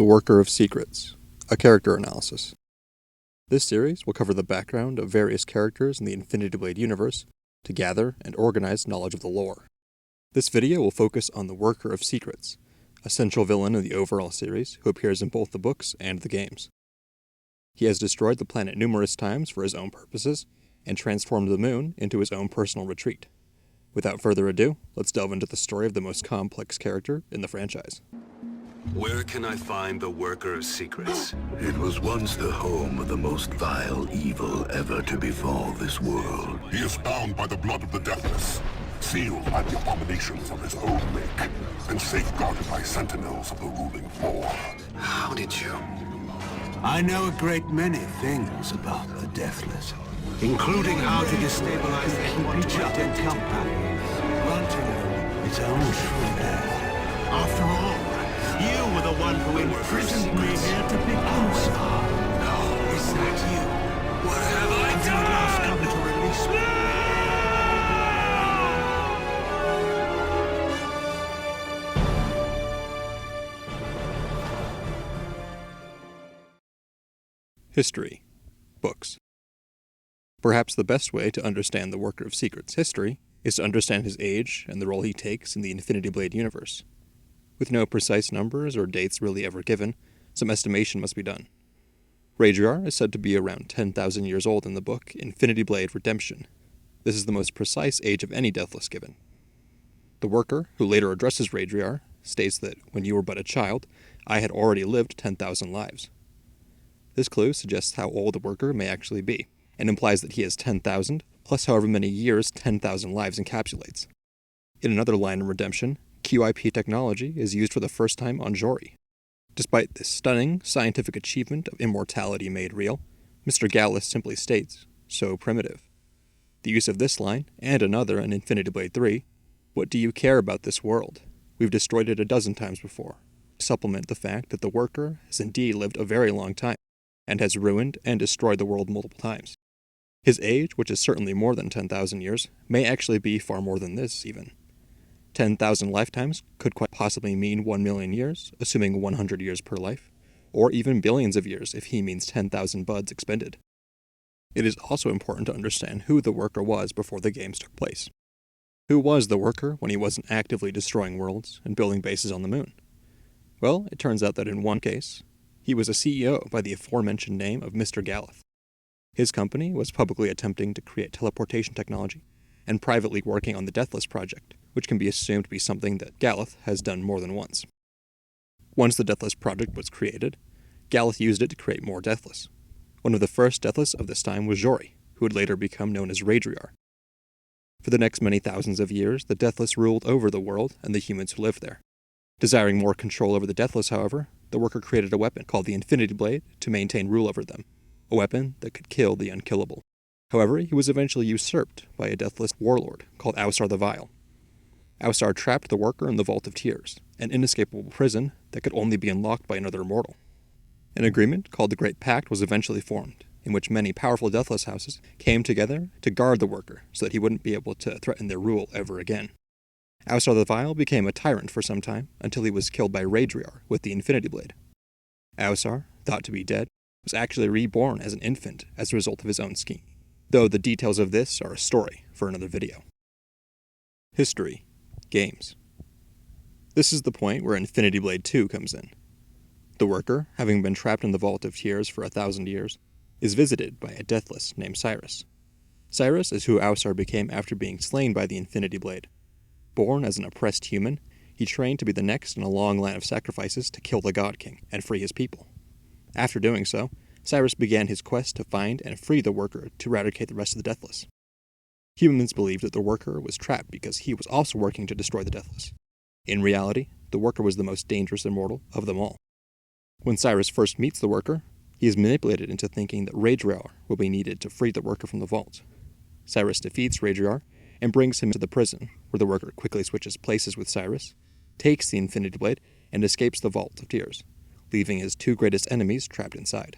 Worker of Secrets, a character analysis. This series will cover the background of various characters in the Infinity Blade universe to gather and organize knowledge of the lore. This video will focus on the Worker of Secrets, a central villain of the overall series who appears in both the books and the games. He has destroyed the planet numerous times for his own purposes and transformed the moon into his own personal retreat. Without further ado, let's delve into the story of the most complex character in the franchise. Where can I find the Worker of Secrets? It was once the home of the most vile evil ever to befall this world. He is bound by the blood of the Deathless, sealed by the abominations of his own make, and safeguarded by sentinels of the ruling four. How did you? I know a great many things about the Deathless, including how to destabilize the Creature and Company, granting them its own true end. After all, you were the one who imprisoned me here to begin with. No. Is that you? What have I Have you at last come to release me? History. Books. Perhaps the best way to understand the Worker of Secrets' history is to understand his age and the role he takes in the Infinity Blade universe. With no precise numbers or dates really ever given, some estimation must be done. Radriar is said to be around 10,000 years old in the book Infinity Blade Redemption. This is the most precise age of any Deathless given. The Worker, who later addresses Radriar, states that when you were but a child, I had already lived 10,000 lives. This clue suggests how old the Worker may actually be, and implies that he is 10,000, plus however many years 10,000 lives encapsulates. In another line in Redemption, QIP technology is used for the first time on Jori. Despite this stunning scientific achievement of immortality made real, Mr. Gallus simply states, "So primitive." The use of this line, and another in Infinity Blade 3, "What do you care about this world? We've destroyed it a dozen times before," supplement the fact that the Worker has indeed lived a very long time, and has ruined and destroyed the world multiple times. His age, which is certainly more than 10,000 years, may actually be far more than this, even. 10,000 lifetimes could quite possibly mean 1 million years, assuming 100 years per life, or even billions of years if he means 10,000 buds expended. It is also important to understand who the Worker was before the games took place. Who was the Worker when he wasn't actively destroying worlds and building bases on the moon? Well, it turns out that in one case, he was a CEO by the aforementioned name of Mr. Galleth. His company was publicly attempting to create teleportation technology, and privately working on the Deathless project, which can be assumed to be something that Galleth has done more than once. Once the Deathless project was created, Galleth used it to create more Deathless. One of the first Deathless of this time was Jori, who would later become known as Radriar. For the next many thousands of years, the Deathless ruled over the world and the humans who lived there. Desiring more control over the Deathless, however, the Worker created a weapon called the Infinity Blade to maintain rule over them, a weapon that could kill the unkillable. However, he was eventually usurped by a Deathless warlord called Ausar the Vile. Ausar trapped the Worker in the Vault of Tears, an inescapable prison that could only be unlocked by another mortal. An agreement called the Great Pact was eventually formed, in which many powerful Deathless houses came together to guard the Worker so that he wouldn't be able to threaten their rule ever again. Ausar the Vile became a tyrant for some time until he was killed by Radriar with the Infinity Blade. Ausar, thought to be dead, was actually reborn as an infant as a result of his own scheme, though the details of this are a story for another video. History. Games. This is the point where Infinity Blade 2 comes in. The Worker, having been trapped in the Vault of Tears for 1,000 years, is visited by a Deathless named Cyrus. Cyrus is who Ausar became after being slain by the Infinity Blade. Born as an oppressed human, he trained to be the next in a long line of sacrifices to kill the God King and free his people. After doing so, Cyrus began his quest to find and free the Worker to eradicate the rest of the Deathless. Humans believed that the Worker was trapped because he was also working to destroy the Deathless. In reality, the Worker was the most dangerous immortal of them all. When Cyrus first meets the Worker, he is manipulated into thinking that Radriar will be needed to free the Worker from the vault. Cyrus defeats Radriar and brings him to the prison, where the Worker quickly switches places with Cyrus, takes the Infinity Blade, and escapes the Vault of Tears, leaving his two greatest enemies trapped inside.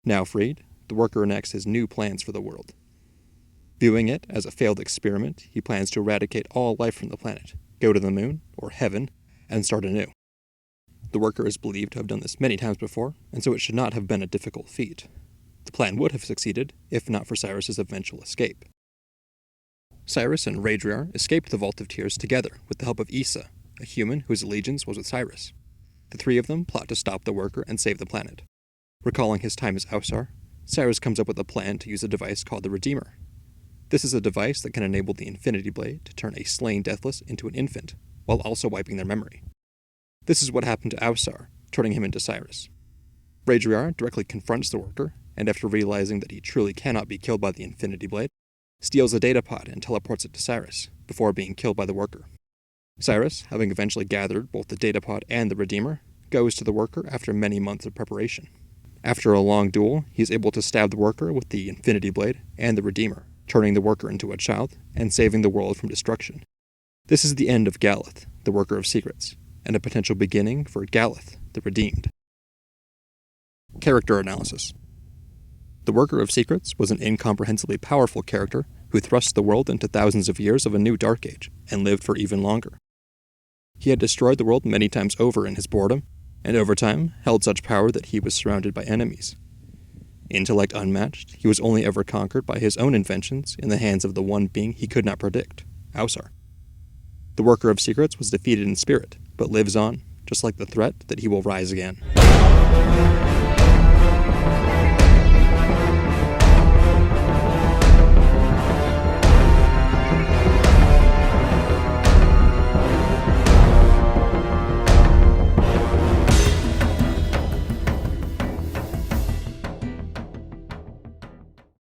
Now freed, the Worker enacts his new plans for the world. Viewing it as a failed experiment, he plans to eradicate all life from the planet, go to the moon, or heaven, and start anew. The worker is believed to have done this many times before, and so it should not have been a difficult feat. The plan would have succeeded, if not for Cyrus's eventual escape. Cyrus and Radriar escaped the Vault of Tears together with the help of Issa, a human whose allegiance was with Cyrus. The three of them plot to stop the worker and save the planet. Recalling his time as Ausar, Cyrus comes up with a plan to use a device called the Redeemer. This is a device that can enable the Infinity Blade to turn a slain Deathless into an infant, while also wiping their memory. This is what happened to Ausar, turning him into Cyrus. Radriar directly confronts the worker, and after realizing that he truly cannot be killed by the Infinity Blade, steals a datapod and teleports it to Cyrus, before being killed by the worker. Cyrus, having eventually gathered both the datapod and the Redeemer, goes to the worker after many months of preparation. After a long duel, he is able to stab the worker with the Infinity Blade and the Redeemer, turning the worker into a child and saving the world from destruction. This is the end of Galeth, the Worker of Secrets, and a potential beginning for Galeth, the Redeemed. Character analysis. The Worker of Secrets was an incomprehensibly powerful character who thrust the world into thousands of years of a new Dark Age and lived for even longer. He had destroyed the world many times over in his boredom, and over time held such power that he was surrounded by enemies. Intellect unmatched, he was only ever conquered by his own inventions in the hands of the one being he could not predict, Ausar. The Worker of Secrets was defeated in spirit, but lives on, just like the threat that he will rise again.